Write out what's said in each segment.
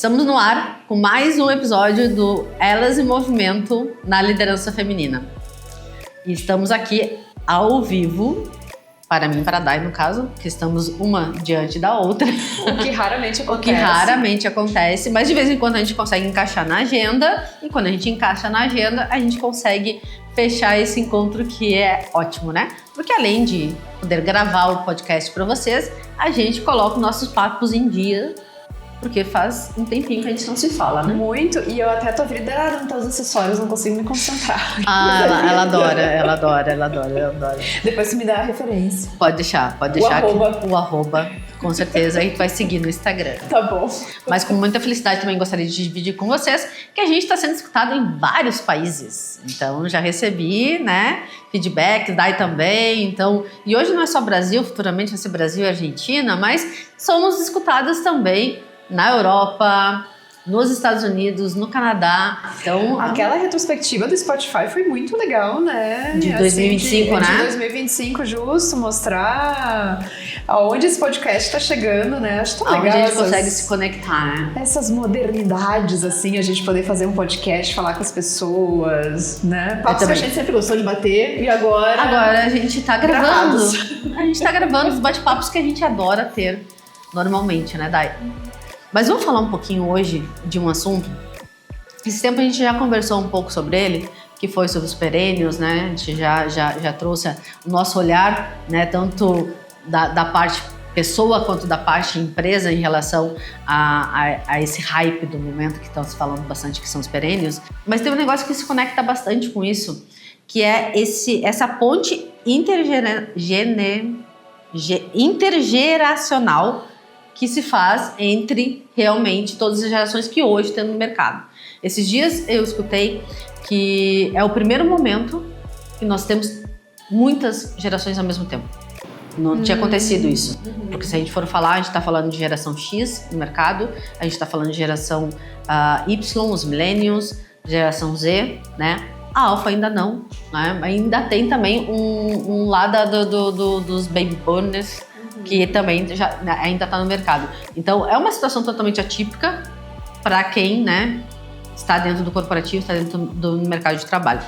Estamos no ar com mais um episódio do Elas em Movimento na Liderança Feminina. E estamos aqui ao vivo, para mim e para a Dai, no caso, que estamos uma diante da outra. O que raramente acontece. O que raramente acontece, mas de vez em quando a gente consegue encaixar na agenda, e quando a gente encaixa na agenda, a gente consegue fechar esse encontro, que é ótimo, né? Porque além de poder gravar o podcast para vocês, a gente coloca os nossos papos em dia, porque faz um tempinho que a gente não se fala, né? Muito, e eu até tô vidrada nos acessórios, não consigo me concentrar. Ah, ela adora. Depois você me dá a referência. Pode deixar o arroba, com certeza, a gente vai seguir no Instagram. Tá bom. Mas com muita felicidade também gostaria de dividir com vocês que a gente está sendo escutado em vários países. Então já recebi, né, feedback, Dai também. Então, e hoje não é só Brasil, futuramente vai ser Brasil e Argentina, mas somos escutadas também na Europa, nos Estados Unidos, no Canadá. Então, aquela retrospectiva do Spotify foi muito legal, né? De 2025, né? De 2025, justo, mostrar aonde esse podcast tá chegando, né? Acho tão legal. Aonde a gente consegue se conectar, né? Essas modernidades, assim, a gente poder fazer um podcast, falar com as pessoas, né? Papos que a gente sempre gostou de bater e agora... Agora a gente tá gravando. A gente tá gravando os bate-papos que a gente adora ter normalmente, né, Dai? Mas vamos falar um pouquinho hoje de um assunto. Esse tempo a gente já conversou um pouco sobre ele, que foi sobre os perênios, né? A gente já trouxe o nosso olhar, né? Tanto da parte pessoa quanto da parte empresa em relação a esse hype do momento que estão se falando bastante, que são os perênios. Mas tem um negócio que se conecta bastante com isso, que é essa ponte intergeracional que se faz entre realmente todas as gerações que hoje tem no mercado. Esses dias eu escutei que é o primeiro momento que nós temos muitas gerações ao mesmo tempo. Não tinha acontecido isso. Porque se a gente for falar, a gente está falando de geração X no mercado, a gente está falando de geração Y, os millennials, geração Z, né? A Alpha ainda não, né? Ainda tem também um lado dos baby boomers, que também ainda está no mercado. Então, é uma situação totalmente atípica para quem, né, está dentro do corporativo, está dentro do mercado de trabalho.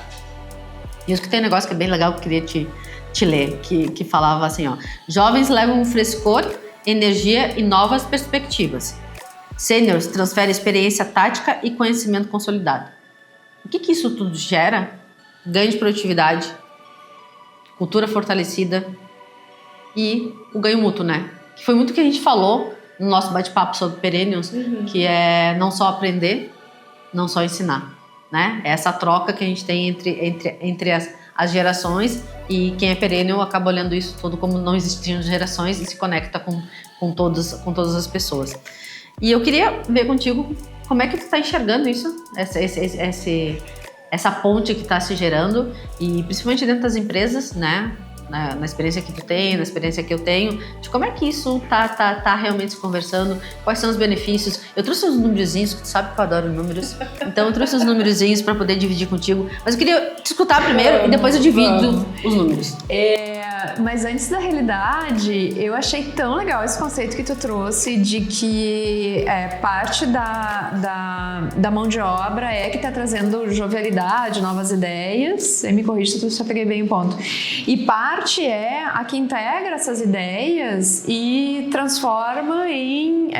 E isso que tem um negócio que é bem legal que eu queria te ler, que falava assim, ó: jovens levam frescor, energia e novas perspectivas. Sêniors transferem experiência tática e conhecimento consolidado. O que isso tudo gera? Ganho de produtividade, cultura fortalecida e o ganho mútuo, né? Que foi muito o que a gente falou no nosso bate-papo sobre Perennials, que é não só aprender, não só ensinar, né? É essa troca que a gente tem entre as gerações, e quem é Perennial acaba olhando isso tudo como não existiam gerações e se conecta com todas as pessoas. E eu queria ver contigo como é que tu está enxergando isso, essa ponte que está se gerando, e principalmente dentro das empresas, né? Na experiência que tu tem, na experiência que eu tenho, de como é que isso tá realmente se conversando, quais são os benefícios. Eu trouxe uns númerozinhos, tu sabe que eu adoro números, então eu trouxe uns númerozinhos para poder dividir contigo, mas eu queria te escutar primeiro e depois eu divido os números. Mas antes da realidade, eu achei tão legal esse conceito que tu trouxe de que parte da mão de obra é que tá trazendo jovialidade, novas ideias. Me corrija se eu só peguei bem o ponto. E parte é a que integra essas ideias e transforma em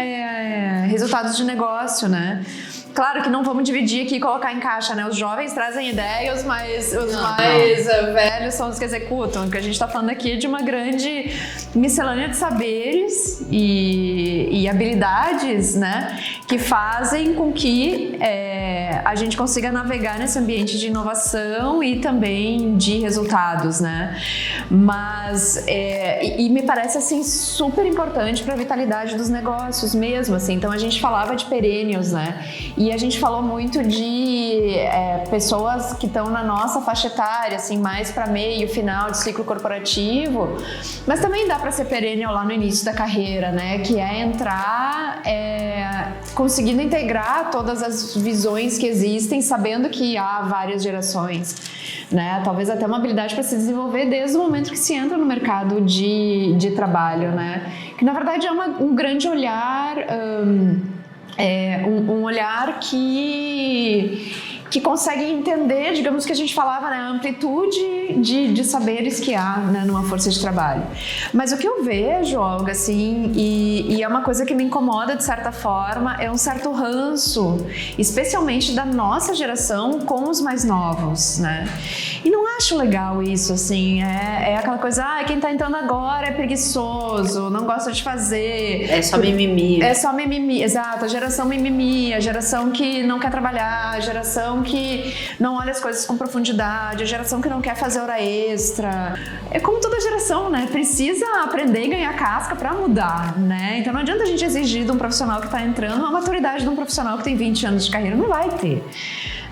resultados de negócio, né? Claro que não vamos dividir aqui e colocar em caixa, né? Os jovens trazem ideias, mas os mais velhos são os que executam. Porque a gente está falando aqui de uma grande miscelânea de saberes e habilidades, né? Que fazem com que a gente consiga navegar nesse ambiente de inovação e também de resultados, né? Mas, e me parece, assim, super importante para a vitalidade dos negócios mesmo, assim. Então, a gente falava de perennials, né? E a gente falou muito de pessoas que estão na nossa faixa etária, assim, mais para meio, final de ciclo corporativo, mas também dá para ser perennial lá no início da carreira, né? Que é entrar conseguindo integrar todas as visões que existem, sabendo que há várias gerações, né? Talvez até uma habilidade para se desenvolver desde o momento que se entra no mercado de trabalho, né? Que na verdade é um grande olhar Um olhar que consegue entender, digamos que a gente falava, né, a amplitude de saberes que há, né, numa força de trabalho. Mas o que eu vejo, Olga, assim, e é uma coisa que me incomoda de certa forma, é um certo ranço, especialmente da nossa geração com os mais novos, né? E não acho legal isso, assim, é aquela coisa, quem tá entrando agora é preguiçoso, não gosta de fazer. É só mimimi. É só mimimi, exato, a geração mimimi, a geração que não quer trabalhar, a geração que não olha as coisas com profundidade, a geração que não quer fazer hora extra. É como toda geração, né? Precisa aprender e ganhar casca pra mudar, né? Então não adianta a gente exigir de um profissional que tá entrando a maturidade de um profissional que tem 20 anos de carreira, não vai ter.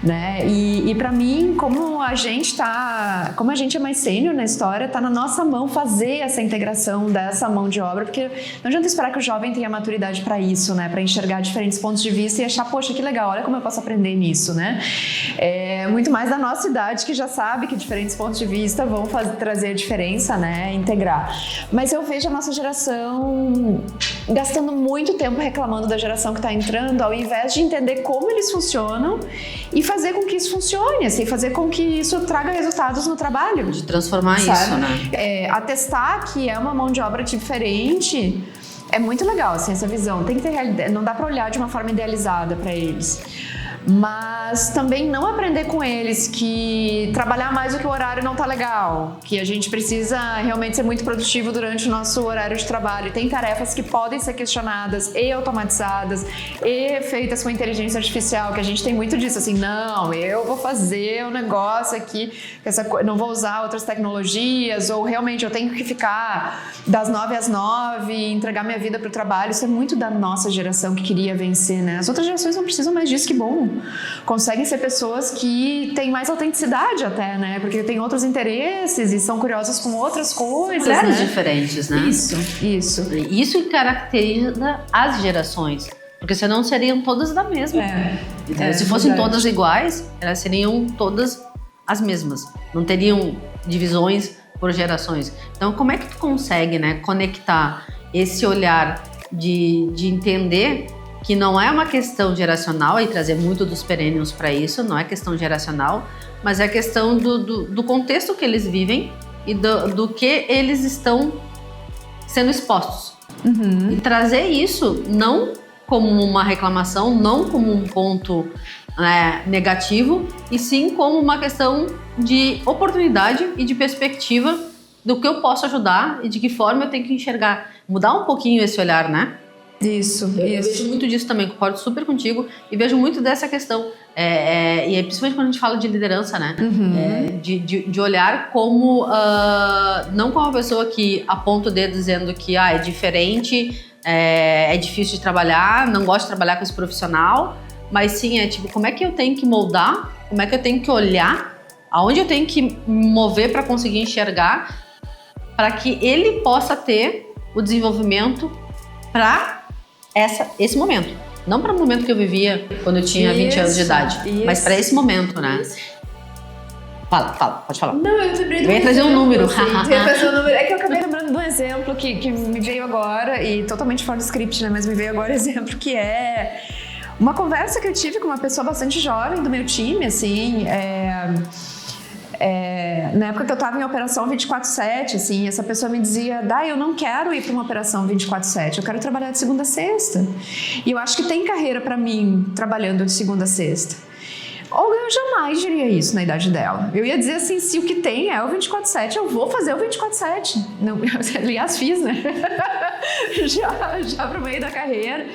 Né? E para mim, como a gente é mais sênior na história, tá na nossa mão fazer essa integração dessa mão de obra, porque não adianta esperar que o jovem tenha maturidade para isso, né? Para enxergar diferentes pontos de vista e achar, poxa, que legal, olha como eu posso aprender nisso, né? É muito mais da nossa idade que já sabe que diferentes pontos de vista vão trazer a diferença, né? Integrar. Mas eu vejo a nossa geração gastando muito tempo reclamando da geração que está entrando, ao invés de entender como eles funcionam e fazer com que isso funcione, assim, fazer com que isso traga resultados no trabalho. De transformar, sabe? Isso, né? Atestar que é uma mão de obra diferente é muito legal, assim, essa visão. Tem que ter realidade, não dá para olhar de uma forma idealizada para eles. Mas também não aprender com eles que trabalhar mais do que o horário não tá legal, que a gente precisa realmente ser muito produtivo durante o nosso horário de trabalho. Tem tarefas que podem ser questionadas e automatizadas e feitas com inteligência artificial, que a gente tem muito disso, assim, não, eu vou fazer um negócio aqui, não vou usar outras tecnologias, ou realmente eu tenho que ficar das 9 às 9 e entregar minha vida pro trabalho. Isso é muito da nossa geração que queria vencer, né? As outras gerações não precisam mais disso, que bom. Conseguem ser pessoas que têm mais autenticidade até, né? Porque têm outros interesses e são curiosas com outras coisas, mulheres, né? diferentes, né? Isso que caracteriza as gerações. Porque senão seriam todas da mesma. Se fossem todas iguais, elas seriam todas as mesmas. Não teriam divisões por gerações. Então, como é que tu consegue, né, conectar esse olhar de entender que não é uma questão geracional, e trazer muito dos perennials para isso, não é questão geracional, mas é questão do contexto que eles vivem e do que eles estão sendo expostos. Uhum. E trazer isso não como uma reclamação, não como um ponto negativo, e sim como uma questão de oportunidade e de perspectiva do que eu posso ajudar e de que forma eu tenho que enxergar. Mudar um pouquinho esse olhar, né? Isso. Eu vejo muito disso também, concordo super contigo, e vejo muito dessa questão, e principalmente quando a gente fala de liderança, né? Uhum. De olhar como, não como uma pessoa que aponta o dedo dizendo que é diferente, é difícil de trabalhar, não gosto de trabalhar com esse profissional, mas sim, tipo, como é que eu tenho que moldar, como é que eu tenho que olhar, aonde eu tenho que me mover para conseguir enxergar, para que ele possa ter o desenvolvimento para esse momento. Não para o momento que eu vivia quando eu tinha 20 anos de idade, mas para esse momento, né? Fala, pode falar. Não, eu lembrei de trazer um número. É que eu acabei lembrando de um exemplo que me veio agora, e totalmente fora do script, né? Mas me veio agora o exemplo, que é uma conversa que eu tive com uma pessoa bastante jovem do meu time, assim, na época que eu estava em operação 24/7, assim, essa pessoa me dizia, eu não quero ir para uma operação 24/7, eu quero trabalhar de segunda a sexta. E eu acho que tem carreira para mim trabalhando de segunda a sexta. Olga, eu jamais diria isso na idade dela. Eu ia dizer assim, se o que tem é o 24/7, eu vou fazer o 24/7. Não, aliás, fiz, né? já pro meio da carreira.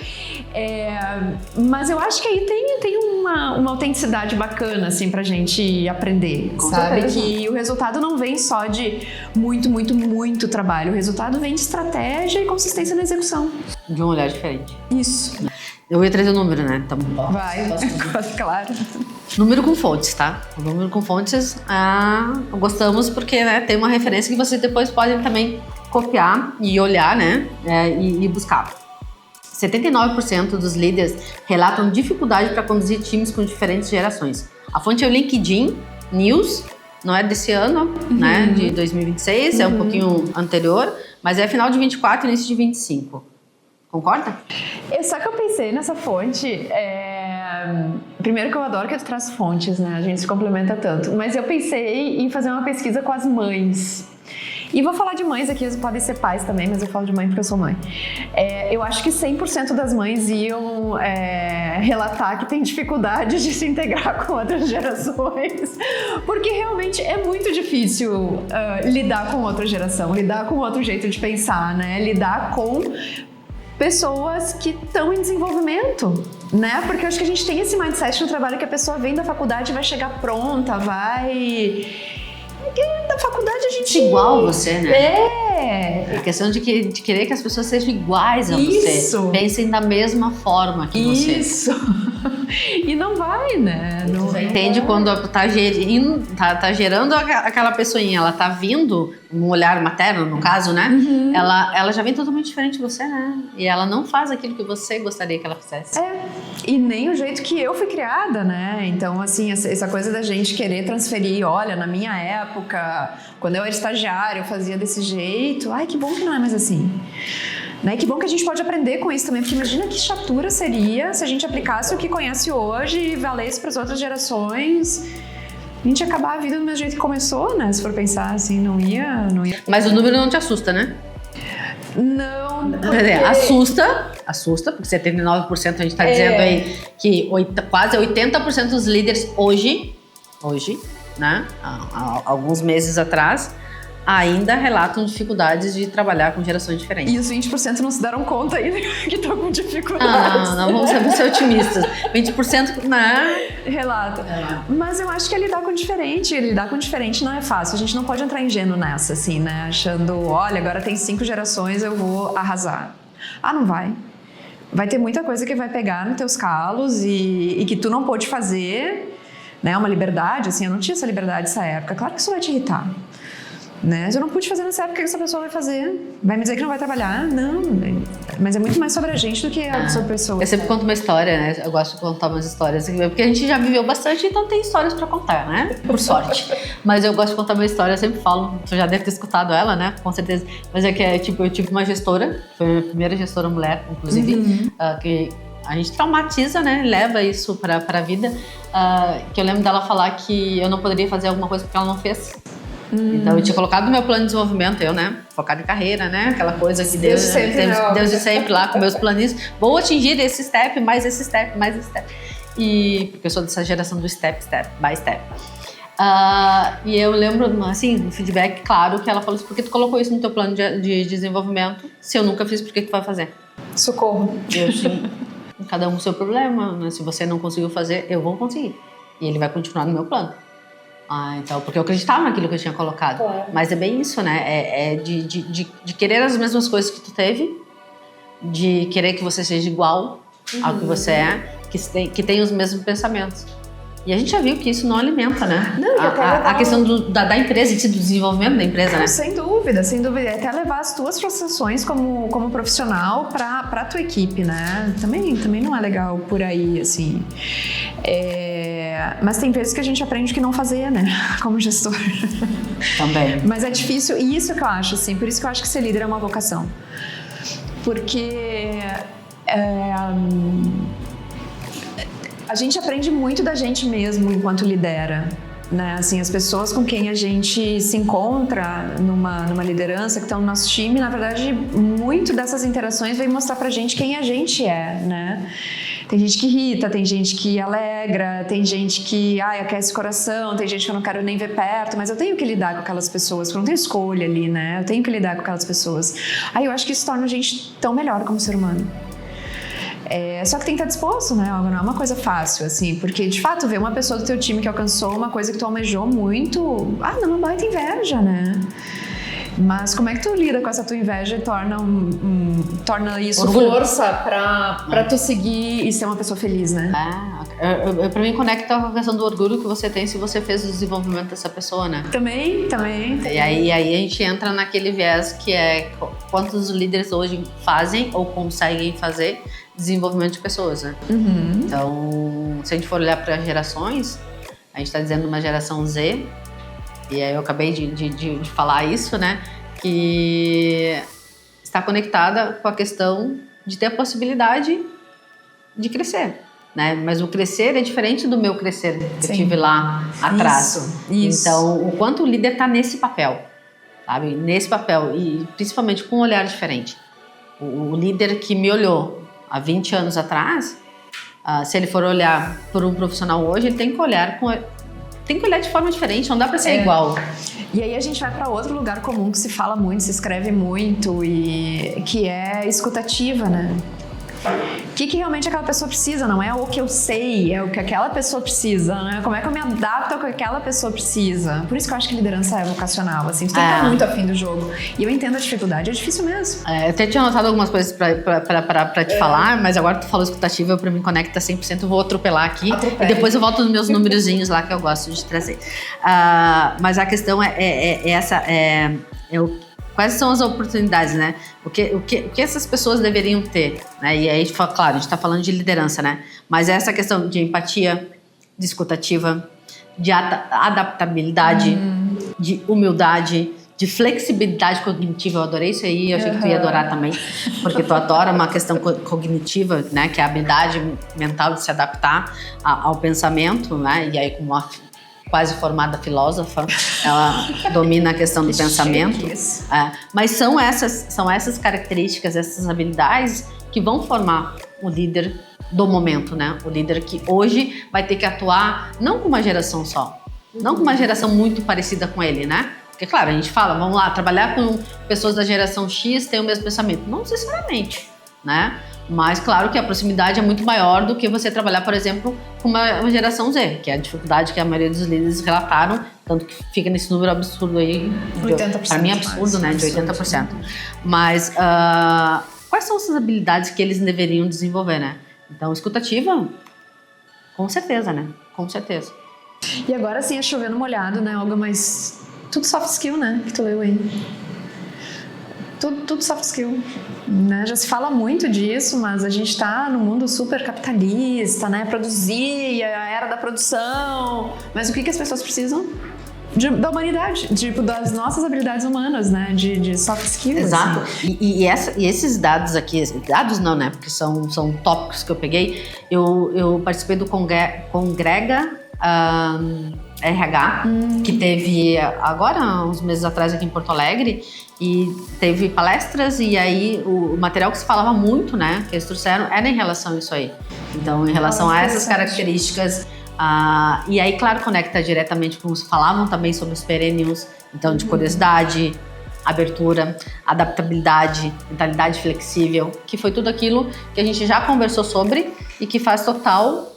Mas eu acho que aí tem uma autenticidade bacana, assim, pra gente aprender, com sabe? certeza. Que o resultado não vem só de muito, muito, muito trabalho. O resultado vem de estratégia e consistência na execução. De um olhar diferente. Isso. Eu ia trazer o número, né? Então, vai, claro. Número com fontes, tá? O número com fontes, gostamos porque, né, tem uma referência que vocês depois podem também copiar e olhar, né? E buscar. 79% dos líderes relatam dificuldade para conduzir times com diferentes gerações. A fonte é o LinkedIn News, não é desse ano, né? De 2026, é um pouquinho anterior, mas é final de 24 e início de 25. Concorda? Só que eu pensei nessa fonte, primeiro que eu adoro que tu traz fontes, né? A gente se complementa tanto. Mas eu pensei em fazer uma pesquisa com as mães. E vou falar de mães aqui, podem ser pais também, mas eu falo de mãe porque eu sou mãe. Eu acho que 100% das mães iam relatar que tem dificuldade de se integrar com outras gerações, porque realmente é muito difícil lidar com outra geração, lidar com outro jeito de pensar, né? Lidar com pessoas que estão em desenvolvimento, né? Porque eu acho que a gente tem esse mindset no trabalho que a pessoa vem da faculdade e vai chegar pronta, vai... Da faculdade a gente... Igual você, né? É questão de querer que as pessoas sejam iguais a Isso. você. Pensem da mesma forma que você. Isso. E não vai, né? Não você entende quando tá gerando aquela pessoinha, ela tá vindo, um olhar materno, no caso, né? Uhum. Ela já vem totalmente diferente de você, né? E ela não faz aquilo que você gostaria que ela fizesse. E nem o jeito que eu fui criada, né? Então, assim, essa coisa da gente querer transferir, olha, na minha época, quando eu era estagiária, eu fazia desse jeito. Ai, que bom que não é mais assim. Né? Que bom que a gente pode aprender com isso também, porque imagina que chatura seria se a gente aplicasse o que conhece hoje e valesse para as outras gerações. A gente ia acabar a vida do mesmo jeito que começou, né? Se for pensar assim, não ia... Mas o número não te assusta, né? Não, porque... Assusta, porque 79% a gente está dizendo aí que quase 80% dos líderes hoje, né? Há alguns meses atrás, ainda relatam dificuldades de trabalhar com gerações diferentes. E os 20% não se deram conta ainda que estão com dificuldades. Não vamos ser otimistas. 20% né? Relata. Mas eu acho que é lidar com diferente. Lidar com diferente não é fácil. A gente não pode entrar ingênuo nessa, assim, né? Achando, olha, agora tem 5 gerações, eu vou arrasar. Não vai. Vai ter muita coisa que vai pegar nos teus calos e que tu não pôde fazer, né? Uma liberdade, assim, eu não tinha essa liberdade nessa época. Claro que isso vai te irritar. Né? Eu não pude fazer nessa época, o que essa pessoa vai fazer? Vai me dizer que não vai trabalhar? Não, mas é muito mais sobre a gente do que sobre a pessoa. Eu sempre conto uma história, né? Eu gosto de contar umas histórias, porque a gente já viveu bastante, então tem histórias pra contar, né? Por sorte. Mas eu gosto de contar uma história, eu sempre falo, tu já deve ter escutado ela, né? Com certeza. Mas é que eu tive uma gestora, foi a minha primeira gestora mulher, inclusive, que a gente traumatiza, né? Leva isso pra vida. Que eu lembro dela falar que eu não poderia fazer alguma coisa porque ela não fez. Então eu tinha colocado no meu plano de desenvolvimento, focado em carreira, né? Aquela coisa que Deus de sempre lá com meus planinhos. Vou atingir esse step, mais esse step, mais esse step. E porque eu sou dessa geração do step by step. E eu lembro, assim, no feedback, claro, que ela falou assim, por que tu colocou isso no teu plano de desenvolvimento? Se eu nunca fiz, por que tu vai fazer? Socorro. Eu, sim, cada um com o seu problema, né? Se você não conseguiu fazer, eu vou conseguir. E ele vai continuar no meu plano. Então, porque eu acreditava naquilo que eu tinha colocado. Claro. Mas é bem isso, né? De querer as mesmas coisas que tu teve, de querer que você seja igual ao que você é, que tem os mesmos pensamentos. E a gente já viu que isso não alimenta, né? Não, a questão da empresa, do desenvolvimento da empresa, né? Sem dúvida, sem dúvida. Até levar as tuas frustrações como profissional pra tua equipe, né? Também não é legal por aí, assim. Mas tem vezes que a gente aprende o que não fazer, né? Como gestor. Também. Mas é difícil, e isso que eu acho, assim, por isso que eu acho que ser líder é uma vocação. Porque a gente aprende muito da gente mesmo enquanto lidera, né? Assim, as pessoas com quem a gente se encontra numa liderança que estão no nosso time, na verdade, muito dessas interações vem mostrar pra gente quem a gente é, né? Tem gente que irrita, tem gente que alegra, tem gente que aquece o coração, tem gente que eu não quero nem ver perto, mas eu tenho que lidar com aquelas pessoas, porque eu não tenho escolha ali, né? Eu tenho que lidar com aquelas pessoas. Eu acho que isso torna a gente tão melhor como ser humano. Só que tem que estar disposto, né? Não é uma coisa fácil, assim, porque de fato ver uma pessoa do teu time que alcançou uma coisa que tu almejou muito, dá uma baita inveja, né? Mas como é que tu lida com essa tua inveja e torna isso força pra tu seguir e ser uma pessoa feliz, né? Pra mim conecta com a questão do orgulho que você tem se você fez o desenvolvimento dessa pessoa, né? Também. E aí a gente entra naquele viés que é quantos líderes hoje fazem ou conseguem fazer desenvolvimento de pessoas, né? Então, se a gente for olhar para gerações, a gente está dizendo uma geração Z, e aí eu acabei de falar isso, né? Que está conectada com a questão de ter a possibilidade de crescer, né? Mas o crescer é diferente do meu crescer que eu tive lá atrás. Isso. Então, o quanto o líder está nesse papel, sabe? Nesse papel, e principalmente com um olhar diferente. O líder que me olhou há 20 anos atrás, se ele for olhar por um profissional hoje, ele tem que olhar de forma diferente, não dá para ser igual. E aí a gente vai para outro lugar comum que se fala muito, se escreve muito, e que é escutativa, né? O que realmente aquela pessoa precisa, não é o que eu sei, é o que aquela pessoa precisa, né? Como é que eu me adapto ao que aquela pessoa precisa. Por isso que eu acho que liderança é vocacional, assim, você tem que estar muito afim do jogo. E eu entendo a dificuldade, é difícil mesmo. Eu até tinha anotado algumas coisas pra te falar, mas agora tu falou escutativa, pra mim conecta 100%, eu vou atropelar aqui. E depois eu volto nos meus númerozinhos lá que eu gosto de trazer. Mas a questão é essa, quais são as oportunidades, né? O que essas pessoas deveriam ter, né? E aí, claro, a gente está falando de liderança, né? Mas essa questão de empatia, de escutativa, de adaptabilidade, de humildade, de flexibilidade cognitiva. Eu adorei isso aí, eu achei que tu ia adorar também, porque tu adora uma questão cognitiva, né? Que é a habilidade mental de se adaptar ao pensamento, né? E aí, como uma quase formada filósofa, ela domina a questão do pensamento. Mas são essas características, essas habilidades que vão formar o líder do momento, né? O líder que hoje vai ter que atuar não com uma geração só, não com uma geração muito parecida com ele, né? Porque, claro, a gente fala, vamos lá, trabalhar com pessoas da geração X tem o mesmo pensamento. Não necessariamente, né? Mas, claro que a proximidade é muito maior do que você trabalhar, por exemplo, com uma geração Z, que é a dificuldade que a maioria dos líderes relataram, tanto que fica nesse número absurdo aí. 80%. Para mim é absurdo, né? De 80%. Mas quais são essas habilidades que eles deveriam desenvolver, né? Então, escutativa, com certeza, né? Com certeza. E agora sim é chovendo molhado, né, Olga? Mas tudo soft skill, né? Que tu leu aí. Tudo soft skill, né? Já se fala muito disso, mas a gente está num mundo super capitalista, né? Produzir, a era da produção. Mas o que as pessoas precisam? Da humanidade, tipo, das nossas habilidades humanas, né? De soft skills. Exato. Assim. E esses dados aqui, dados não, né? Porque são tópicos que eu peguei. Eu participei do Congrega RH, que teve agora, uns meses atrás aqui em Porto Alegre, e teve palestras, e aí o material que se falava muito, né, que eles trouxeram, era em relação a isso aí. Então, em relação a essas características, e aí, claro, conecta diretamente com os que falavam também sobre os perennials, então, de curiosidade, abertura, adaptabilidade, mentalidade flexível, que foi tudo aquilo que a gente já conversou sobre e que faz total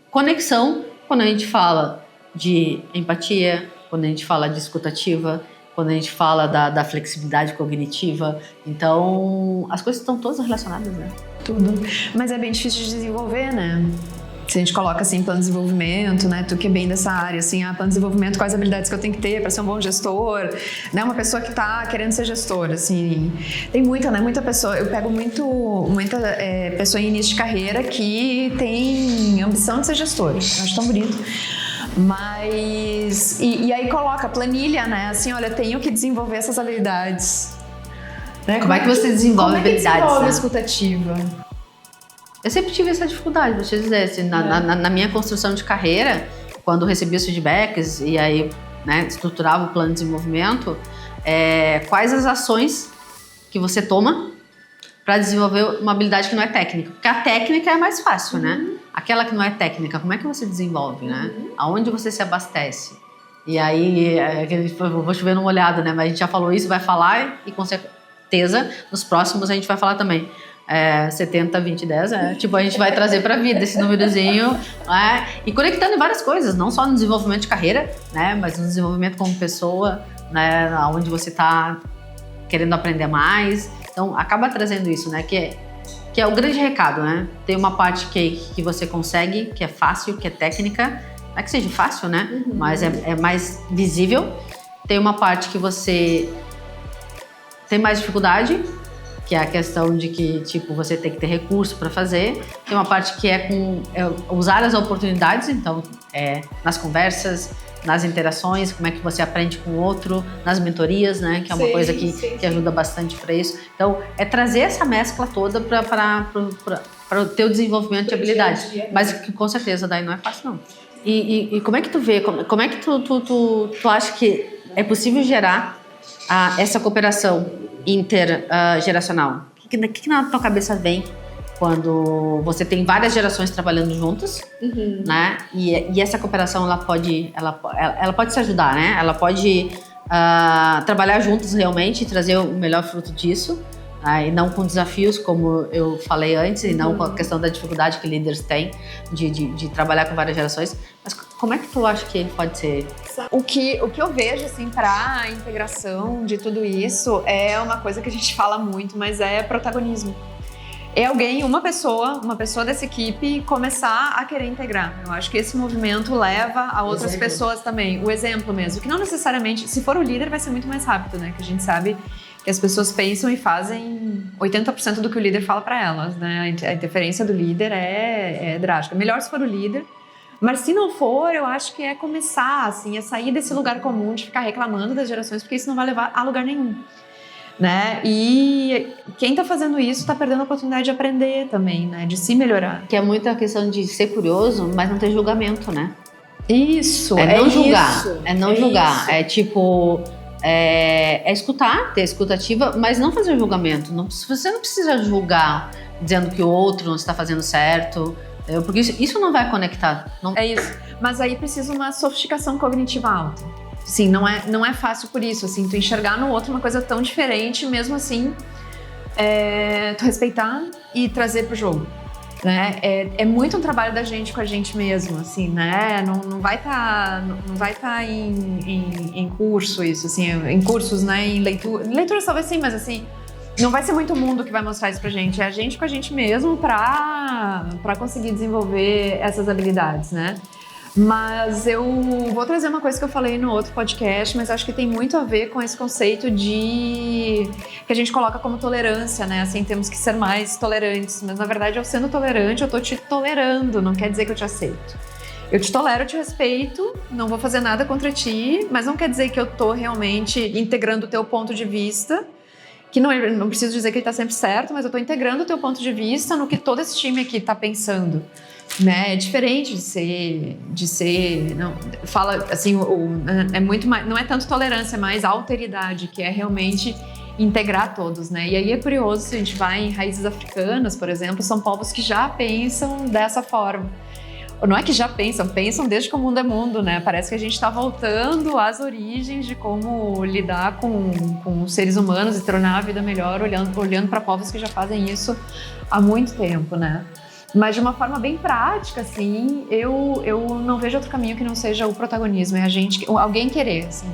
conexão quando a gente fala de empatia, quando a gente fala de escutativa, quando a gente fala da flexibilidade cognitiva. Então, as coisas estão todas relacionadas, né? Tudo. Mas é bem difícil de desenvolver, né? Se a gente coloca assim, plano de desenvolvimento, né? Tu que é bem dessa área, assim, plano de desenvolvimento, quais habilidades que eu tenho que ter para ser um bom gestor, né? Uma pessoa que tá querendo ser gestor, assim. Tem muita pessoa, eu pego muita pessoa em início de carreira que tem ambição de ser gestor. Eu acho tão bonito. Mas, e aí coloca planilha, né? Assim, olha, tenho que desenvolver essas habilidades. Né? Como é que você desenvolve habilidades? Como é que desenvolve a escutativa? Eu sempre tive essa dificuldade, vou te dizer, assim, na minha construção de carreira, quando recebi os feedbacks e aí, né, estruturava o plano de desenvolvimento, quais as ações que você toma para desenvolver uma habilidade que não é técnica? Porque a técnica é mais fácil, né? Aquela que não é técnica, como é que você desenvolve, né? Aonde você se abastece? E aí, eu vou chover numa olhada, né? Mas a gente já falou isso, vai falar e com certeza nos próximos a gente vai falar também. 70, 20, 10, tipo, a gente vai trazer para a vida esse númerozinho, né? E conectando em várias coisas, não só no desenvolvimento de carreira, né? Mas no desenvolvimento como pessoa, né? Onde você está querendo aprender mais. Então, acaba trazendo isso, né? Que é o grande recado, né? Tem uma parte que você consegue, que é fácil, que é técnica. Não é que seja fácil, né? Mas é mais visível. Tem uma parte que você tem mais dificuldade, que é a questão de que, tipo, você tem que ter recurso para fazer. Tem uma parte que é usar as oportunidades, então, nas conversas, nas interações, como é que você aprende com o outro, nas mentorias, né? Que é uma coisa que ajuda bastante para isso. Então, é trazer essa mescla toda para o teu desenvolvimento de habilidades. Mas que com certeza daí não é fácil, não. E como é que tu vê, como é que tu acha que é possível gerar essa cooperação intergeracional? O que na tua cabeça vem quando você tem várias gerações trabalhando juntas, né? E essa cooperação ela pode se ajudar, né? Ela pode trabalhar juntos realmente e trazer o melhor fruto disso, e não com desafios, como eu falei antes, e não com a questão da dificuldade que líderes têm de trabalhar com várias gerações. Mas como é que tu acha que pode ser? O que eu vejo, assim, para a integração de tudo isso é uma coisa que a gente fala muito, mas é protagonismo. É uma pessoa dessa equipe começar a querer integrar. Eu acho que esse movimento leva a outras pessoas também. O exemplo mesmo, que não necessariamente, se for o líder, vai ser muito mais rápido, né? Que a gente sabe que as pessoas pensam e fazem 80% do que o líder fala para elas, né? A interferência do líder é drástica. Melhor se for o líder, mas se não for, eu acho que é começar, assim, a sair desse lugar comum de ficar reclamando das gerações, porque isso não vai levar a lugar nenhum. Né? E quem tá fazendo isso tá perdendo a oportunidade de aprender também, né? De se melhorar. Que é muito a questão de ser curioso, mas não ter julgamento, né? Isso, é não julgar. Isso, é não julgar. Isso. É tipo... É escutar, ter escutativa, mas não fazer julgamento. Você não precisa julgar dizendo que o outro não está fazendo certo, porque isso não vai conectar. Não... É isso. Mas aí precisa uma sofisticação cognitiva alta. Sim, não é fácil por isso, assim, tu enxergar no outro uma coisa tão diferente, mesmo assim, tu respeitar e trazer pro jogo, né? É muito um trabalho da gente com a gente mesmo, assim, né? Não vai tá em curso isso, assim, em cursos, né? Em leituras talvez sim, mas assim, não vai ser muito o mundo que vai mostrar isso pra gente, é a gente com a gente mesmo pra conseguir desenvolver essas habilidades, né? Mas eu vou trazer uma coisa que eu falei no outro podcast, mas acho que tem muito a ver com esse conceito que a gente coloca como tolerância, né? Assim, temos que ser mais tolerantes. Mas, na verdade, eu sendo tolerante, eu tô te tolerando. Não quer dizer que eu te aceito. Eu te tolero, eu te respeito, não vou fazer nada contra ti, mas não quer dizer que eu tô realmente integrando o teu ponto de vista, que não preciso dizer que ele tá sempre certo, mas eu tô integrando o teu ponto de vista no que todo esse time aqui tá pensando. Né? É diferente de ser não, fala assim, é muito mais, não é tanto tolerância, é mais alteridade, que é realmente integrar todos, né? E aí é curioso, se a gente vai em raízes africanas, por exemplo, são povos que já pensam dessa forma. Não é que já pensam desde que o mundo é mundo, né? Parece que a gente está voltando às origens de como lidar com os seres humanos e tornar a vida melhor, olhando para povos que já fazem isso há muito tempo, né? Mas de uma forma bem prática, assim, eu não vejo outro caminho que não seja o protagonismo. É alguém querer, assim,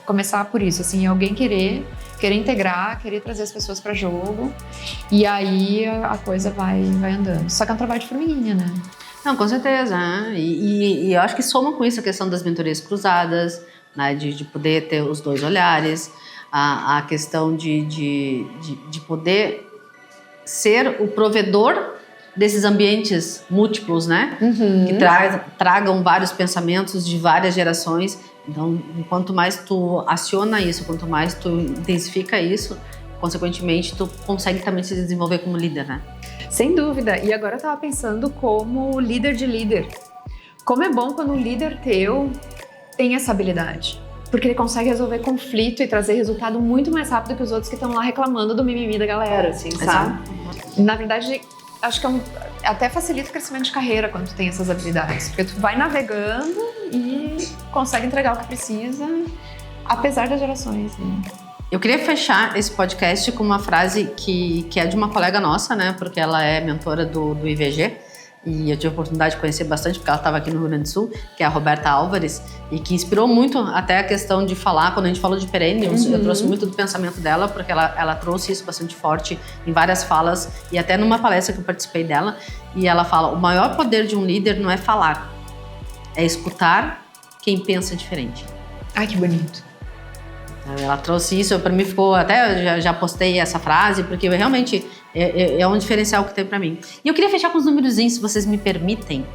começar por isso, assim, alguém querer integrar, querer trazer as pessoas para jogo, e aí a coisa vai andando. Só que é um trabalho de formiguinha, né? Não, com certeza. E eu acho que soma com isso a questão das mentorias cruzadas, né, de poder ter os dois olhares, a questão de poder ser o provedor desses ambientes múltiplos, né? Que tragam vários pensamentos de várias gerações. Então, quanto mais tu aciona isso, quanto mais tu intensifica isso, consequentemente, tu consegue também se desenvolver como líder, né? Sem dúvida. E agora eu tava pensando como líder de líder. Como é bom quando um líder teu tem essa habilidade. Porque ele consegue resolver conflito e trazer resultado muito mais rápido que os outros que estão lá reclamando do mimimi da galera, assim, sabe? Na verdade, acho que até facilita o crescimento de carreira quando tu tem essas habilidades. Porque tu vai navegando e consegue entregar o que precisa, apesar das gerações, né? Eu queria fechar esse podcast com uma frase que é de uma colega nossa, né? Porque ela é mentora do IVG. E eu tive a oportunidade de conhecer bastante, porque ela estava aqui no Rio Grande do Sul, que é a Roberta Álvares, e que inspirou muito até a questão de falar, quando a gente falou de perennials, eu trouxe muito do pensamento dela, porque ela trouxe isso bastante forte em várias falas, e até numa palestra que eu participei dela, e ela fala, o maior poder de um líder não é falar, é escutar quem pensa diferente. Ai, que bonito. Ela trouxe isso, para mim ficou, até já postei essa frase, porque realmente é um diferencial que tem para mim. E eu queria fechar com os númerozinhos, se vocês me permitem,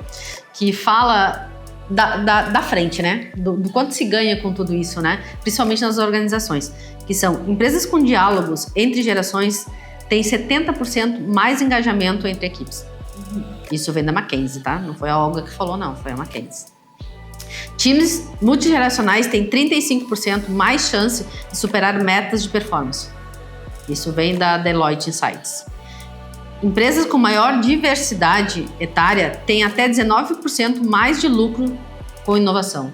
que fala da frente, né? Do quanto se ganha com tudo isso, né? Principalmente nas organizações, que são empresas com diálogos entre gerações têm 70% mais engajamento entre equipes. Isso vem da McKinsey, tá? Não foi a Olga que falou, não, foi a McKinsey. Times multigeracionais têm 35% mais chance de superar metas de performance. Isso vem da Deloitte Insights. Empresas com maior diversidade etária têm até 19% mais de lucro com inovação.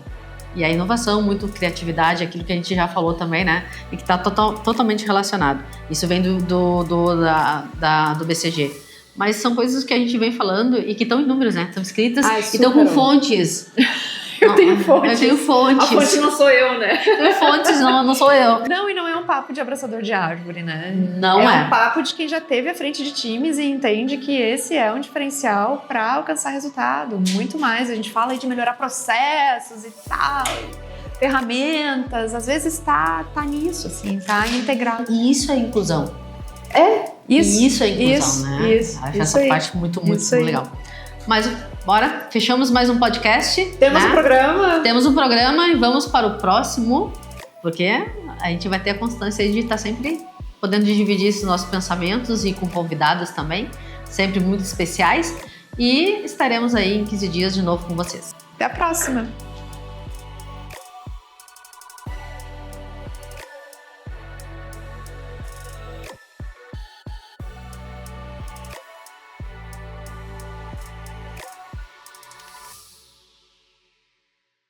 E a inovação, muito criatividade, aquilo que a gente já falou também, né? E que está totalmente relacionado. Isso vem do BCG. Mas são coisas que a gente vem falando e que estão em números, né? Estão escritas e estão com fontes. Eu tenho fontes. Eu tenho fontes. A fonte não sou eu, né? Tenho fontes, não sou eu. Não, e não é um papo de abraçador de árvore, né? Não é. É um papo de quem já esteve à frente de times e entende que esse é um diferencial para alcançar resultado. Muito mais. A gente fala aí de melhorar processos e tal, ferramentas. Às vezes tá nisso, assim, tá integrado. E isso é inclusão. Isso é inclusão, né? Acho essa parte muito legal. Mas bora, fechamos mais um podcast. Temos né? um programa. Temos um programa e vamos para o próximo, porque a gente vai ter a constância de estar sempre podendo dividir esses nossos pensamentos e com convidados também, sempre muito especiais. E estaremos aí em 15 dias de novo com vocês. Até a próxima!